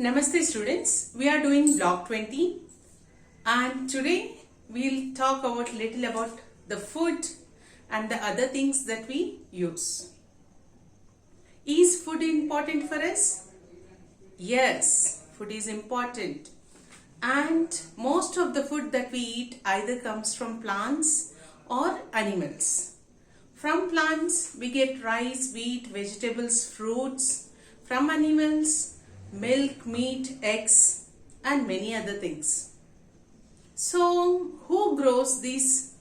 Namaste students, we are doing block 20 and today we'll talk about little about the food and the other things that we use. Is food important for us? Yes, food is important, and most of the food that we eat either comes from plants or animals. From plants we get rice, wheat, vegetables, fruits. From animals, milk, meat, eggs and many other things. So who grows these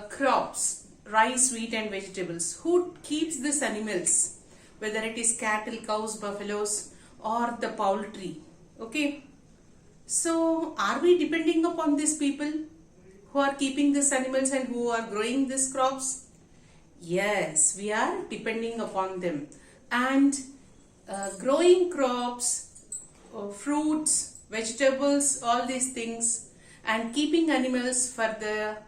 crops, rice, wheat and vegetables? Who keeps these animals? Whether it is cattle, cows, buffaloes or the poultry. Okay. So are we depending upon these people who are keeping these animals and who are growing these crops? Yes, we are depending upon them. And growing crops, fruits, vegetables, all these things, and keeping animals for the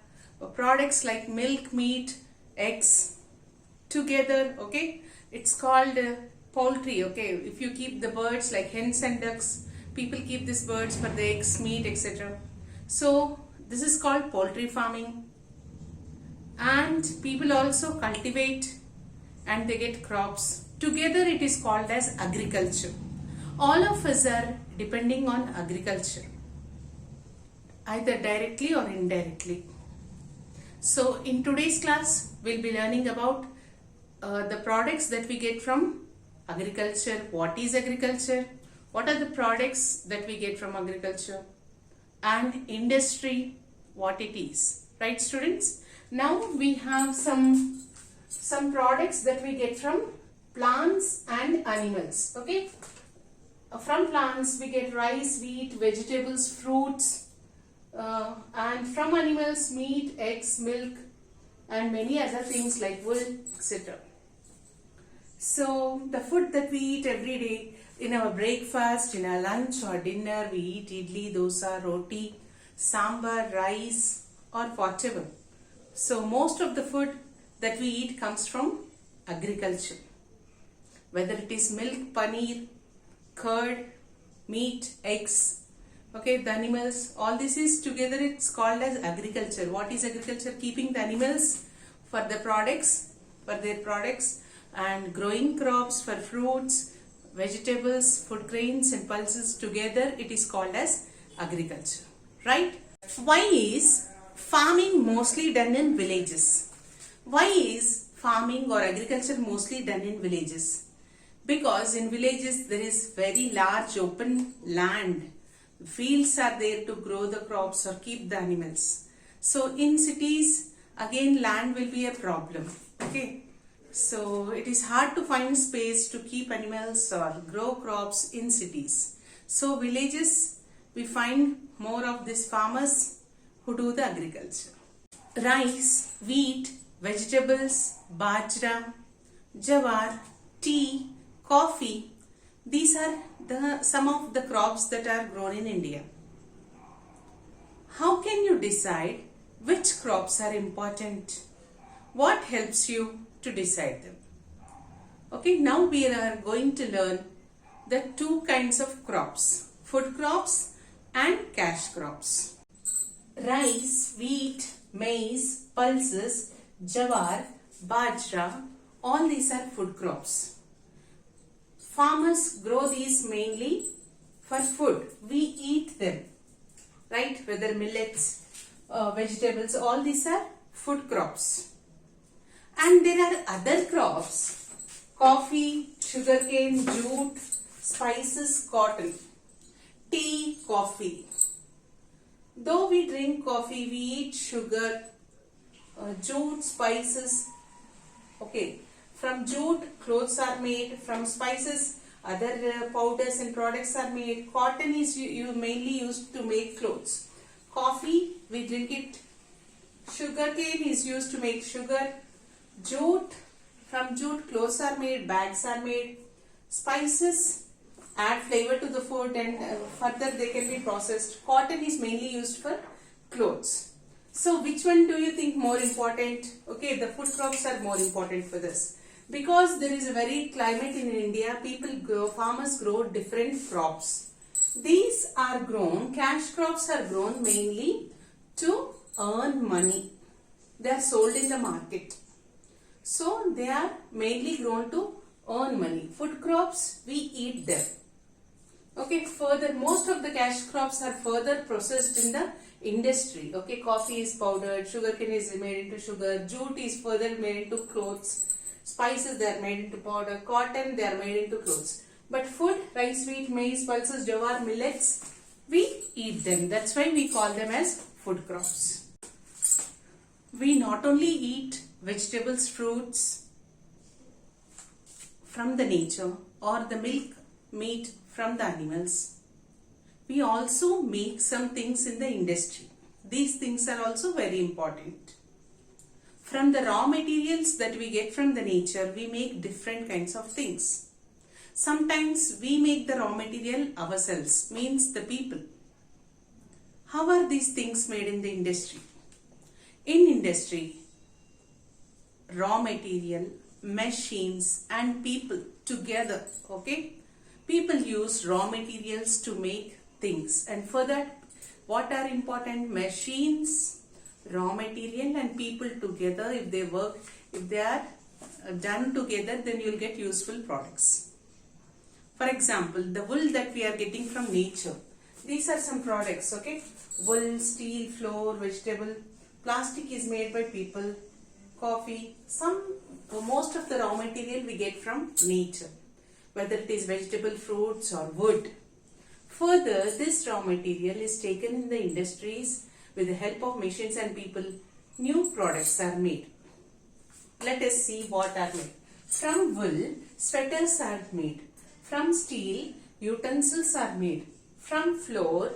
products like milk, meat, eggs together, okay, it's called poultry. Okay, if you keep the birds like hens and ducks, people keep these birds for the eggs, meat, etc. So this is called poultry farming. And people also cultivate and they get crops. Together it is called as agriculture. All of us are depending on agriculture, either directly or indirectly. So in today's class, we'll be learning about the products that we get from agriculture. What is agriculture? What are the products that we get from agriculture? And industry, what it is. Right, students? Now we have some products that we get from plants and animals. Okay, from plants we get rice, wheat, vegetables, fruits, and from animals meat, eggs, milk and many other things like wool, etc. So the food that we eat every day, in our breakfast, in our lunch or dinner, we eat idli, dosa, roti, sambar, rice or whatever. So most of the food that we eat comes from agriculture. Whether it is milk, paneer, curd, meat, eggs, okay, the animals, all this is together, it's called as agriculture. What is agriculture? Keeping the animals for the products, for their products, and growing crops for fruits, vegetables, food grains and pulses together, it is called as agriculture. Right? Why is farming mostly done in villages? Why is farming or agriculture mostly done in villages? Because in villages there is very large open land. Fields are there to grow the crops or keep the animals. So in cities, again land will be a problem. Okay. So it is hard to find space to keep animals or grow crops in cities. So villages, we find more of these farmers who do the agriculture. Rice, wheat, vegetables, bajra, jawar, tea, coffee, these are some of the crops that are grown in India. How can you decide which crops are important? What helps you to decide them? Okay, now we are going to learn the two kinds of crops, food crops and cash crops. Rice, wheat, maize, pulses, jawar, bajra, all these are food crops. Farmers grow these mainly for food. We eat them, right? Whether millets, vegetables, all these are food crops. And there are other crops: coffee, sugarcane, jute, spices, cotton, tea, coffee. Though we drink coffee, we eat sugar, jute, spices. Okay. From jute, clothes are made. From spices, other powders and products are made. Cotton is mainly used to make clothes. Coffee, we drink it. Sugarcane is used to make sugar. Jute, from jute, clothes are made, bags are made. Spices add flavor to the food and further they can be processed. Cotton is mainly used for clothes. So which one do you think more important? Okay, the food crops are more important for this. Because there is a varied climate in India, farmers grow different crops. These are grown, cash crops are grown mainly to earn money. They are sold in the market. So they are mainly grown to earn money. Food crops, we eat them. Okay, further, most of the cash crops are further processed in the industry. Okay, coffee is powdered, sugarcane is made into sugar, jute is further made into clothes, spices they are made into powder, cotton they are made into clothes. But food, rice, wheat, maize, pulses, jowar, millets, we eat them. That's why we call them as food crops. We not only eat vegetables, fruits from the nature or the milk, meat from the animals. We also make some things in the industry. These things are also very important. From the raw materials that we get from the nature, we make different kinds of things. Sometimes we make the raw material ourselves, means the people. How are these things made in the industry? In industry, raw material, machines and people together, okay? People use raw materials to make things, and for that what are important? Machines, raw material and people together. If they work, if they are done together, then you will get useful products. For example, the wool that we are getting from nature, these are some products, okay? Wool, steel, flour, vegetable, plastic is made by people, coffee, most of the raw material we get from nature, whether it is vegetable, fruits or wood. Further, this raw material is taken in the industries with the help of machines and people. New products are made. Let us see what are made. From wool, sweaters are made. From steel, utensils are made. From flour,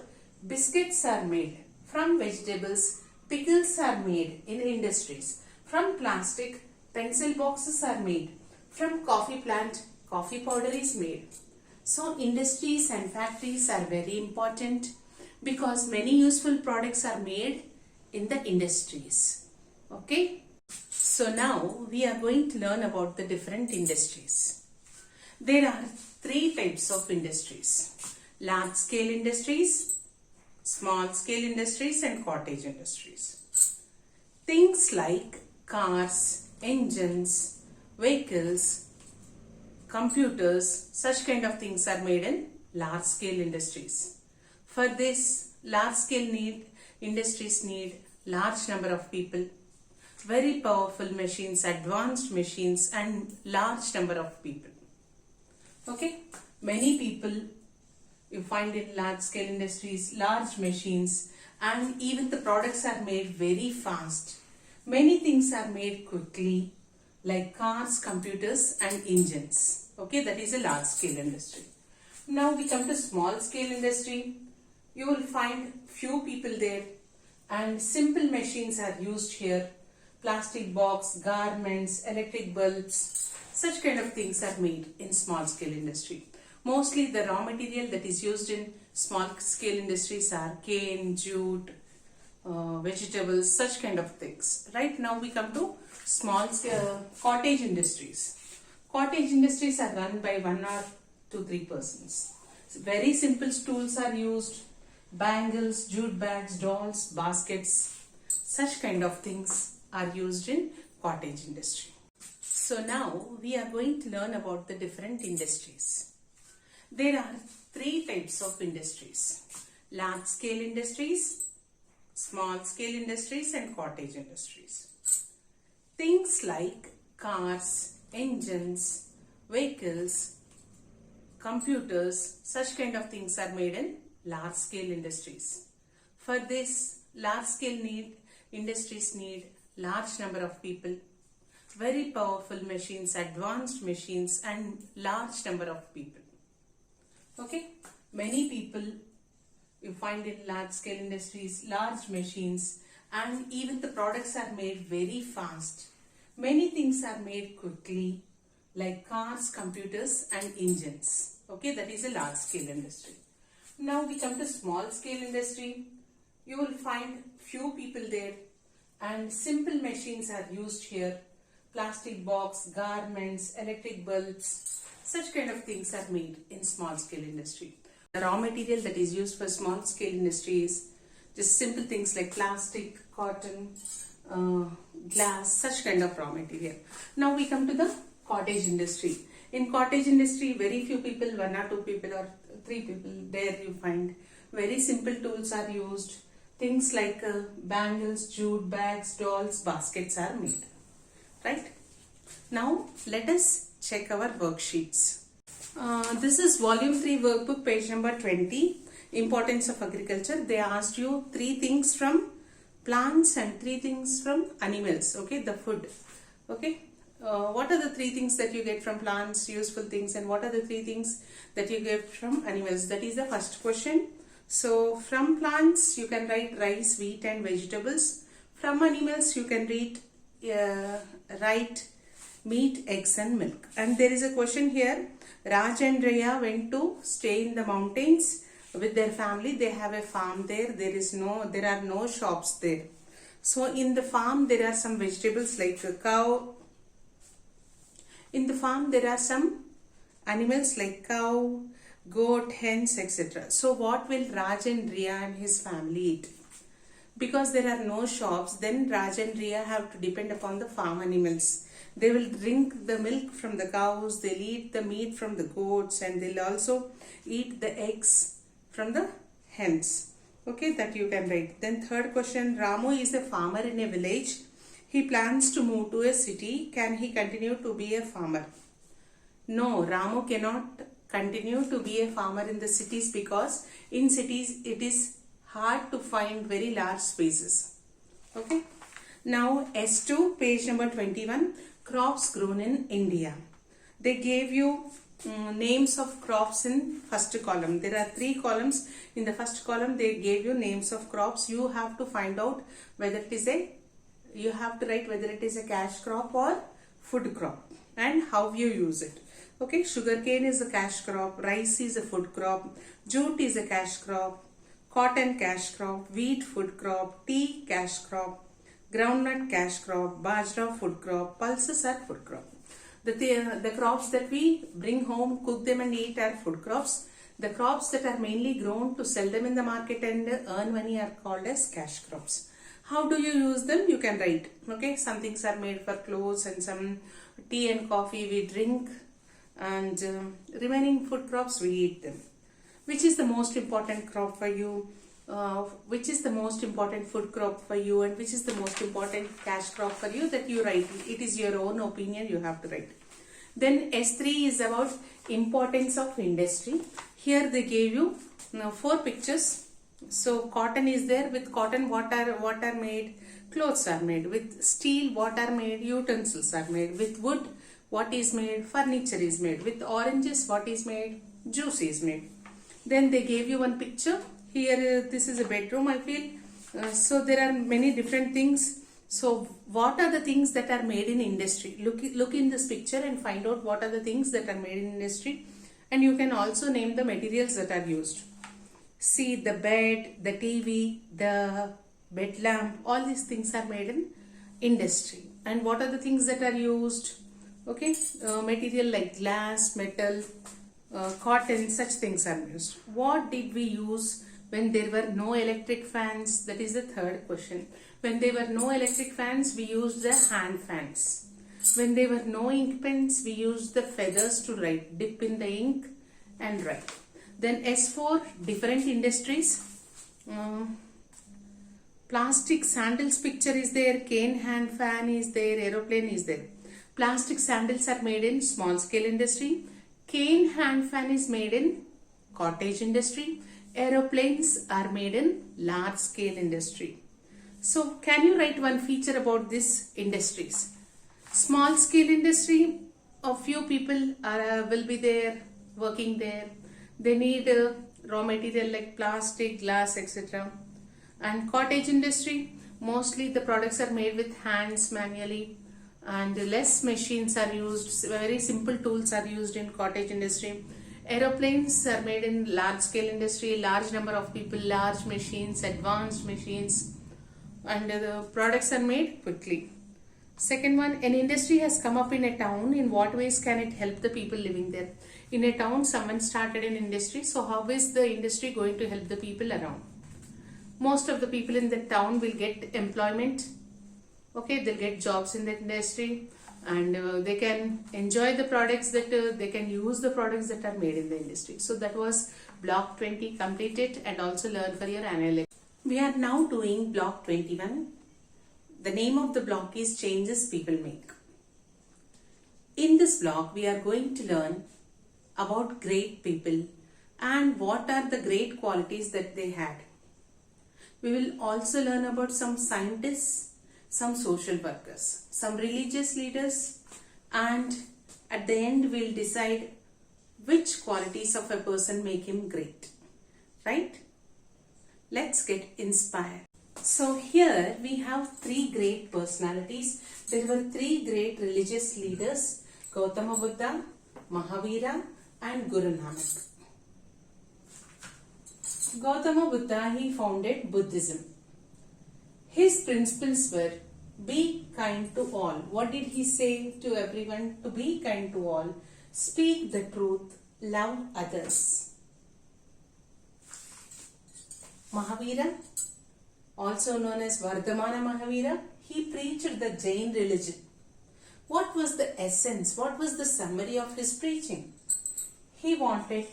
biscuits are made. From vegetables, pickles are made in industries. From plastic, pencil boxes are made. From coffee plant, coffee powder is made. So industries and factories are very important because many useful products are made in the industries. Okay. So now we are going to learn about the different industries. There are three types of industries: large scale industries, small scale industries and cottage industries. Things like cars, engines, vehicles, computers, such kind of things are made in large scale industries. For this, large scale industries need large number of people, very powerful machines, advanced machines and large number of people. Okay, many people you find in large scale industries, large machines, and even the products are made very fast. Many things are made quickly, like cars, computers and engines. Okay, that is a large scale industry. Now we come to small scale industry. You will find few people there and simple machines are used here. Plastic box, garments, electric bulbs, such kind of things are made in small scale industry. Mostly the raw material that is used in small scale industries are cane, jute, vegetables, such kind of things. Right now we come to small scale cottage industries. Cottage industries are run by 1 or 2-3 persons. Very simple tools are used, bangles, jute bags, dolls, baskets, such kind of things are used in cottage industry. So now we are going to learn about the different industries. There are three types of industries: large scale industries, small scale industries and cottage industries. Things like cars, engines, vehicles, computers, such kind of things are made in large scale industries. For this, large scale industries need large number of people, very powerful machines, advanced machines and large number of people. Okay, many people you find in large scale industries, large machines, and even the products are made very fast. Many things are made quickly, like cars, computers and engines. Okay, that is a large scale industry. Now we come to small scale industry. You will find few people there and simple machines are used here. plastic box, garments, electric bulbs, such kind of things are made in small scale industry. The raw material that is used for small scale industry is just simple things like plastic, cotton, glass, such kind of raw material. Now we come to the cottage industry. In cottage industry, very few people, 1 or 2 people or 3 people, there you find very simple tools are used. Things like bangles, jute bags, dolls, baskets are made. Right? Now let us check our worksheets. This is volume 3 workbook, page number 20. Importance of agriculture. They asked you 3 things from plants and 3 things from animals. Okay, the food. Okay. What are the 3 things that you get from plants, useful things, and what are the 3 things that you get from animals? That is the first question. So from plants you can write rice, wheat and vegetables. From animals you can write meat, eggs and milk. And there is a question here. Raj and Rhea went to stay in the mountains with their family. They have a farm there. There are no shops there. So in the farm there are some vegetables like a cow. In the farm there are some animals like cow, goat, hens, etc. So what will Raj and Rhea and his family eat? Because there are no shops, then Raj and Rhea have to depend upon the farm animals. They will drink the milk from the cows, they'll eat the meat from the goats, and they'll also eat the eggs from the hens. Okay, that you can write. Then third question, Ramu is a farmer in a village. He plans to move to a city. Can he continue to be a farmer? No, Ramu cannot continue to be a farmer in the cities because in cities it is hard to find very large spaces. Okay. Now S2, page number 21, crops grown in India. They gave you names of crops in first column. There are 3 columns. In the first column they gave you names of crops. You have to find out whether you have to write whether it is a cash crop or food crop and how you use it. Okay, sugarcane is a cash crop, rice is a food crop, jute is a cash crop, cotton cash crop, wheat food crop, tea cash crop, groundnut cash crop, bajra food crop, pulses are food crop. The crops that we bring home, cook them and eat are food crops. The crops that are mainly grown to sell them in the market and earn money are called as cash crops. How do you use them? You can write. Okay, some things are made for clothes and some tea and coffee we drink, and remaining food crops we eat them. Which is the most important crop for you? Which is the most important food crop for you, and which is the most important cash crop for you? That you write. It is your own opinion, you have to write. Then S3 is about importance of industry. Here they gave you 4 pictures. So cotton is there. With cotton what are made? Clothes are made. With steel what are made? Utensils are made. With wood what is made? Furniture is made. With oranges what is made? Juice is made. Then they gave you one picture. Here this is a bedroom, I feel. So there are many different things. So what are the things that are made in industry? Look in this picture and find out what are the things that are made in industry. And you can also name the materials that are used. See, the bed, the TV, the bed lamp, all these things are made in industry. And what are the things that are used? Okay, material like glass, metal, cotton, such things are used. What did we use when there were no electric fans? That is the third question. When there were no electric fans, we used the hand fans. When there were no ink pens, we used the feathers to write, dip in the ink and write. Then S4, different industries. Plastic sandals picture is there, cane hand fan is there, aeroplane is there. Plastic sandals are made in small scale industry. Cane hand fan is made in cottage industry. Aeroplanes are made in large scale industry. So can you write one feature about these industries? Small scale industry, a few people will be there, working there. They need raw material like plastic, glass, etc. And cottage industry, mostly the products are made with hands manually, and less machines are used. Very simple tools are used in cottage industry. Aeroplanes are made in large scale industry, large number of people, large machines, advanced machines, and the products are made quickly. Second one, an industry has come up in a town. In what ways can it help the people living there? In a town, someone started an industry. So how is the industry going to help the people around? Most of the people in the town will get employment. Okay, they'll get jobs in the industry, and they can enjoy the products that they can use the products that are made in the industry. So that was block 20. Complete it and also learn for your annual. We are now doing block 21. The name of the block is Changes People Make. In this block, we are going to learn about great people and what are the great qualities that they had. We will also learn about some scientists, some social workers, some religious leaders, and at the end we'll decide which qualities of a person make him great. Right? Let's get inspired. So here we have three great personalities. There were three great religious leaders: Gautama Buddha, Mahavira, and Guru Nanak. Gautama Buddha, he founded Buddhism. His principles were be kind to all. What did he say to everyone? To be kind to all, speak the truth, love others. Mahavira, also known as Vardhamana Mahavira, he preached the Jain religion. What was the essence? What was the summary of his preaching? He wanted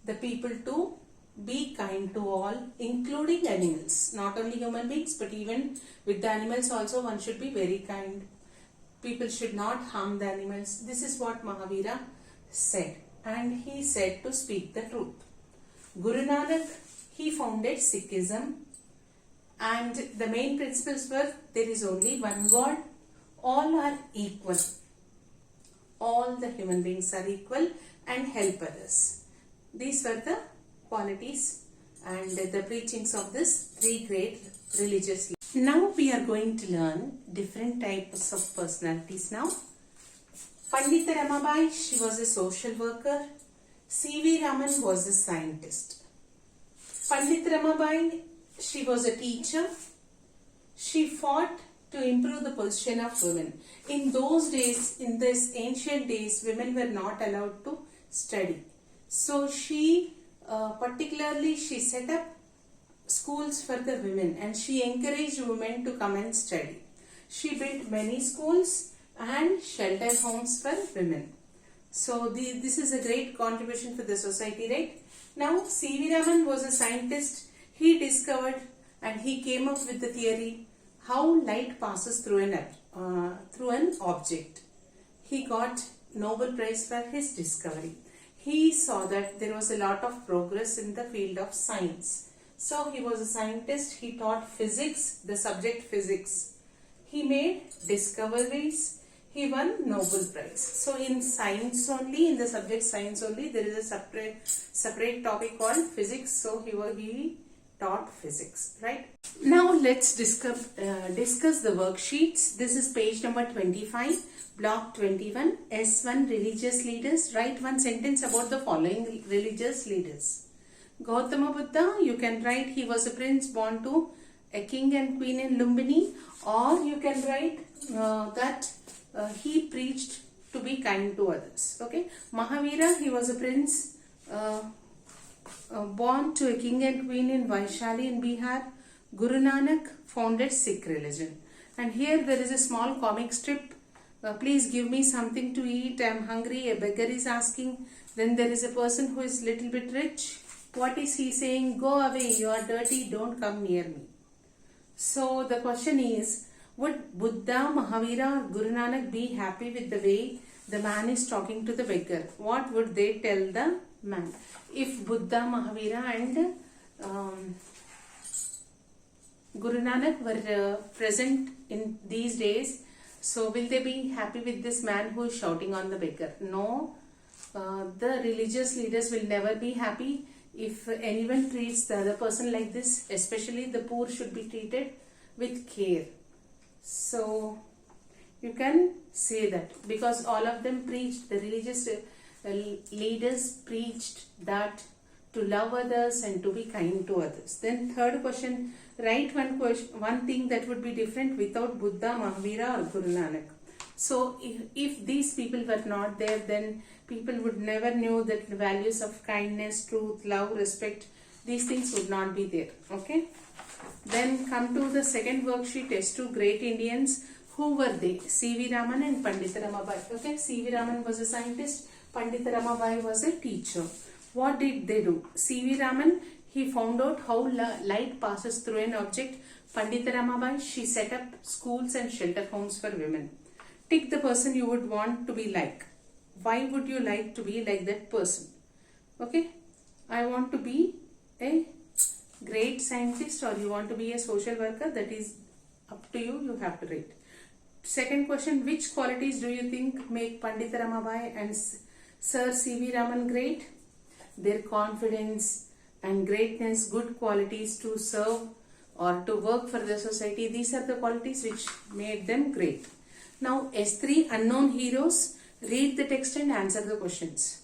the people to be kind to all, including animals. Not only human beings, but even with the animals also one should be very kind. People should not harm the animals. This is what Mahavira said. And he said to speak the truth. Guru Nanak, he founded Sikhism. And the main principles were, there is only one God, all are equal. All the human beings are equal and help others. These were the qualities and the preachings of this three great religious leaders. Now we are going to learn different types of personalities now. Pandita Ramabai, she was a social worker. C.V. Raman was a scientist. Pandita Ramabai, she was a teacher. She fought to improve the position of women. In those days, in this ancient days, women were not allowed to study. So she particularly she set up schools for the women and she encouraged women to come and study. She built many schools and shelter homes for women. So this is a great contribution for the society, right? Now C.V. Raman was a scientist. He discovered and he came up with the theory how light passes through an object. He got Nobel Prize for his discovery. He saw that there was a lot of progress in the field of science. So he was a scientist. He taught physics, the subject physics. He made discoveries. He won Nobel Prize. So in science only, in the subject science only, there is a separate topic called physics. So he taught physics, right? Now let's discuss the worksheets. This is page number 25, block 21, S1 religious leaders. Write one sentence about the following religious leaders. Gautama Buddha, you can write he was a prince born to a king and queen in Lumbini, or you can write that he preached to be kind to others. Okay. Mahavira, he was a prince born to a king and queen in Vaishali in Bihar. Guru Nanak founded Sikh religion. And here there is a small comic strip. Please give me something to eat. I am hungry. A beggar is asking. Then there is a person who is little bit rich. What is he saying? Go away. You are dirty. Don't come near me. So the question is, would Buddha, Mahavira or Guru Nanak be happy with the way the man is talking to the beggar? What would they tell the man? If Buddha, Mahavira and Guru Nanak were present in these days, so will they be happy with this man who is shouting on the beggar? No. The religious leaders will never be happy if anyone treats the other person like this. Especially the poor should be treated with care. So you can say that because all of them preached, the religious leaders preached that to love others and to be kind to others. Then third question, write one thing that would be different without Buddha, Mahavira or Guru Nanak. So if these people were not there, then people would never know that the values of kindness, truth, love, respect, these things would not be there. Okay. Then come to the second worksheet, S2 Great Indians. Who were they? C.V. Raman and Pandita Ramabai. Okay, C.V. Raman was a scientist, Pandita Ramabai was a teacher. What did they do? C.V. Raman, he found out how light passes through an object. Pandita Ramabai, she set up schools and shelter homes for women. Tick the person you would want to be like. Why would you like to be like that person? Okay, I want to be a great scientist, or you want to be a social worker, that is up to you, you have to rate. Second question, which qualities do you think make Pandita Ramabai and Sir C.V. Raman great? Their confidence and greatness, good qualities to serve or to work for the society, these are the qualities which made them great. Now S3 Unknown Heroes, read the text and answer the questions.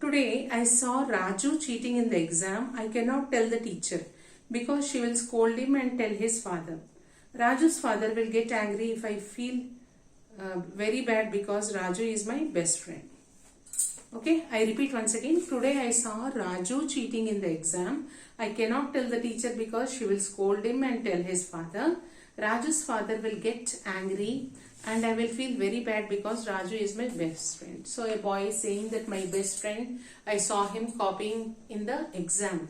Today I saw Raju cheating in the exam. I cannot tell the teacher because she will scold him and tell his father. Raju's father will get angry if I feel very bad because Raju is my best friend. Okay, I repeat once again. Today I saw Raju cheating in the exam. I cannot tell the teacher because she will scold him and tell his father. Raju's father will get angry and I will feel very bad because Raju is my best friend. So a boy is saying that my best friend, I saw him copying in the exam.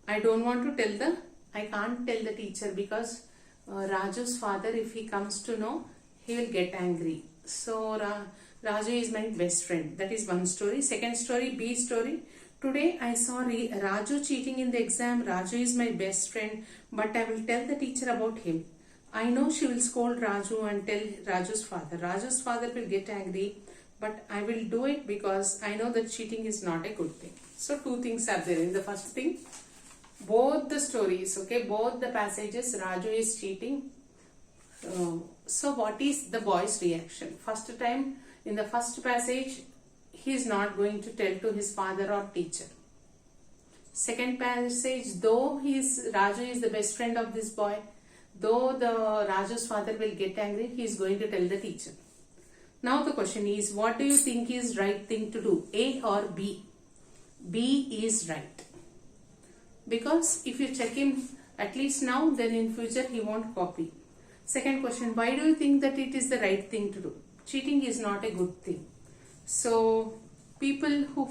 I don't want to tell I can't tell the teacher because Raju's father, if he comes to know, he will get angry. So Raju is my best friend. That is one story. Second story, B story. Today I saw Raju cheating in the exam. Raju is my best friend, but I will tell the teacher about him. I know she will scold Raju and tell Raju's father. Raju's father will get angry, but I will do it because I know that cheating is not a good thing. So two things are there. In the first thing, both the stories, okay, both the passages, Raju is cheating. So what is the boy's reaction? First time, in the first passage, he is not going to tell to his father or teacher. Second passage, though Raju is the best friend of this boy, though Raju's father will get angry, he is going to tell the teacher. Now the question is, what do you think is right thing to do? A or B? B is right. Because if you check him at least now, then in future he won't copy. Second question, why do you think that it is the right thing to do? Cheating is not a good thing. So people who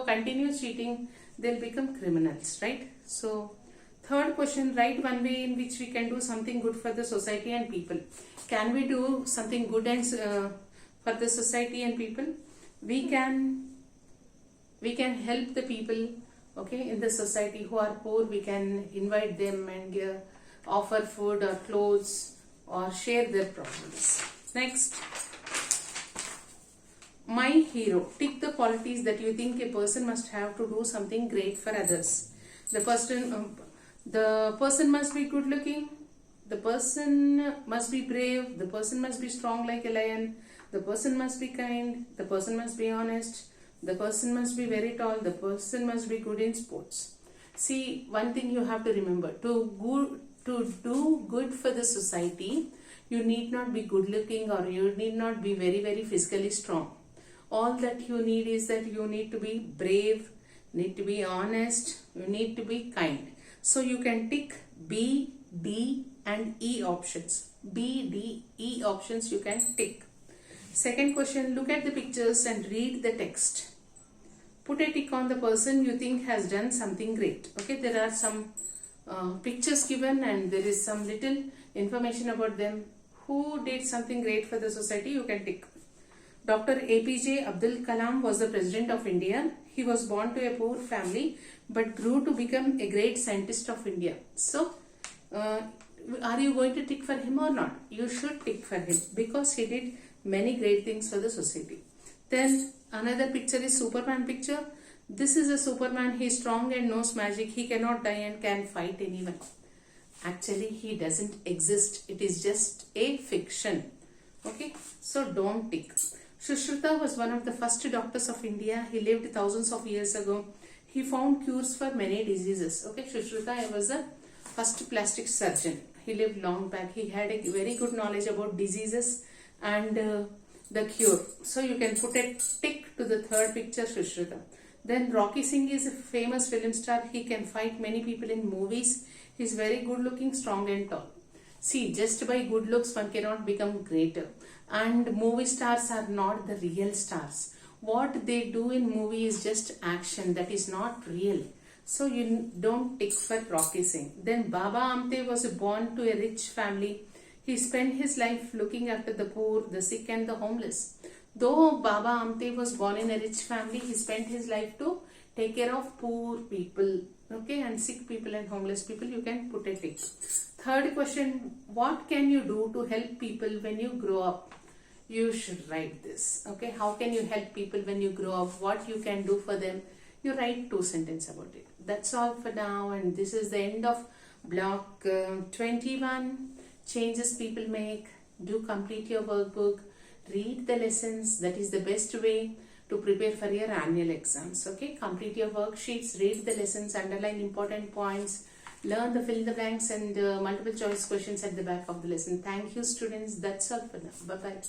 continue cheating, they'll become criminals, right? So third question, write one way in which we can do something good for the society and people. Can we do something good and for the society and people? We can help the people, okay, in the society who are poor. We can invite them and offer food or clothes or share their problems. Next, my hero. Tick the qualities that you think a person must have to do something great for others. The person must be good looking. The person must be brave. The person must be strong like a lion. The person must be kind. The person must be honest. The person must be very tall. The person must be good in sports. See, one thing you have to remember. To do good for the society, you need not be good looking or you need not be very, very physically strong. All that you need is that you need to be brave, need to be honest, you need to be kind. So you can tick B, D and E options. B, D, E options you can tick. Second question, look at the pictures and read the text. Put a tick on the person you think has done something great. Okay, there are some pictures given and there is some little information about them. Who did something great for the society? You can tick. Dr. APJ Abdul Kalam was the President of India. He was born to a poor family but grew to become a great scientist of India. So, are you going to tick for him or not? You should tick for him because he did many great things for the society. Then another picture is Superman picture. This is a Superman. He is strong and knows magic. He cannot die and can fight anyone. Actually, he doesn't exist. It is just a fiction. Okay, so don't tick. Sushruta was one of the first doctors of India. He lived thousands of years ago. He found cures for many diseases. Okay, Sushruta was the first plastic surgeon. He lived long back. He had a very good knowledge about diseases and The Cure. So you can put a tick to the third picture, Shushruta. Then Rocky Singh is a famous film star. He can fight many people in movies. He's very good looking, strong and tall. See, just by good looks one cannot become greater. And movie stars are not the real stars. What they do in movie is just action, that is not real. So you don't tick for Rocky Singh. Then Baba Amte was born to a rich family. He spent his life looking after the poor, the sick and the homeless. Though Baba Amte was born in a rich family, he spent his life to take care of poor people, okay, and sick people and homeless people. You can put a tick. Third question, what can you do to help people when you grow up? You should write this, okay. How can you help people when you grow up? What you can do for them? You write 2 sentences about it. That's all for now, and this is the end of block 21. Changes people make. Do complete your workbook. Read the lessons. That is the best way to prepare for your annual exams. Okay, complete your worksheets. Read the lessons. Underline important points. Learn the fill in the blanks and multiple choice questions at the back of the lesson. Thank you, students. That's all for now. Bye bye.